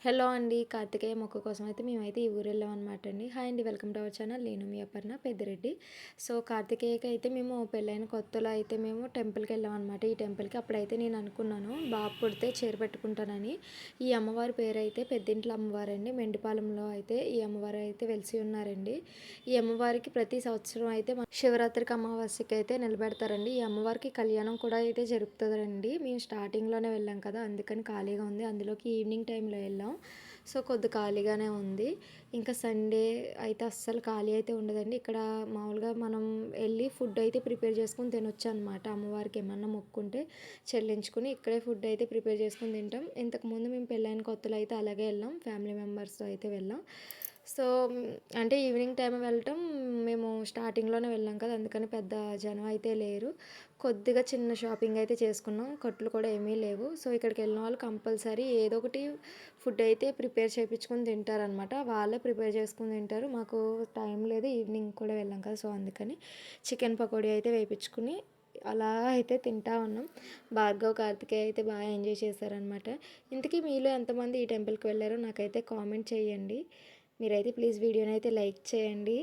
Hello అండి. కార్తికేయ మొక్క కోసం అయితే మేమైతే ఈ ఊరు వెళ్ళామనమాట అండి. హాయ్ అండి. Welcome to our channel. నేను మీ అపర్ణ పెద్దిరెడ్డి. సో, కార్తికేయకి అయితే మేము పెళ్ళైన కొత్తలో అయితే మేము టెంపుల్‌కి వెళ్ళామనమాట. ఈ టెంపుల్‌కి అప్పుడైతే నేను అనుకున్నాను బాబు పుడితే చీర పెట్టుకుంటానని. ఈ అమ్మవారి పేరైతే పెద్దింట్ల అమ్మవారండి. మెండిపాలెంలో అయితే ఈ అమ్మవారు అయితే వెలిసి ఉన్నారండి. ఈ అమ్మవారికి ప్రతి సంవత్సరం అయితే శివరాత్రికి అమావాస్యకి అయితే నిలబెడతారండి. ఈ అమ్మవారికి కళ్యాణం కూడా అయితే జరుపుతారండి. మేము స్టార్టింగ్‌లోనే వెళ్ళాం కదా! అందుకని ఖాళీగా ఉంది. అందులోకి ఈవినింగ్ టైంలో వెళ్ళాం. సో, కొద్ది ఖాళీగానే ఉంది. ఇంకా సండే అయితే అస్సలు ఖాళీ అయితే ఉండదండి. ఇక్కడ మామూలుగా మనం వెళ్ళి ఫుడ్ అయితే ప్రిపేర్ చేసుకొని తినొచ్చనమాట. అమ్మవారికి ఏమన్నా మొక్కుంటే చెల్లించుకొని ఇక్కడే ఫుడ్ అయితే ప్రిపేర్ చేసుకొని తింటాం. ఇంతకుముందు మేము పెళ్ళైన కొత్తలో అయితే అలాగే వెళ్ళాం. ఫ్యామిలీ మెంబర్స్‌తో అయితే వెళ్ళాం. సో, అంటే ఈవినింగ్ టైమ్ వెళ్ళటం మేము స్టార్టింగ్‌లోనే వెళ్ళాం కదా! అందుకని పెద్ద జనం అయితే లేరు. కొద్దిగా చిన్న షాపింగ్ అయితే చేసుకున్నాం. ఖర్చులు కూడా ఏమీ లేవు. సో, ఇక్కడికెళ్ళిన వాళ్ళు కంపల్సరీ ఏదో ఒకటి ఫుడ్ అయితే ప్రిపేర్ చేపించుకొని తింటారనమాట. వాళ్ళే ప్రిపేర్ చేసుకొని తింటారు. మాకు టైం లేదు. ఈవినింగ్ కూడా వెళ్ళాం కదా! సో, అందుకని చికెన్ పకోడీ అయితే వేపించుకొని అలా అయితే తింటా ఉన్నాం. భార్గవ్, కార్తికేయ అయితే బాగా ఎంజాయ్ చేశారనమాట. ఇంతకీ మీలో ఎంతమంది ఈ టెంపుల్‌కి వెళ్లారో నాకైతే కామెంట్ చేయండి. మీరైతే ప్లీజ్ వీడియోనైతే లైక్ చేయండి.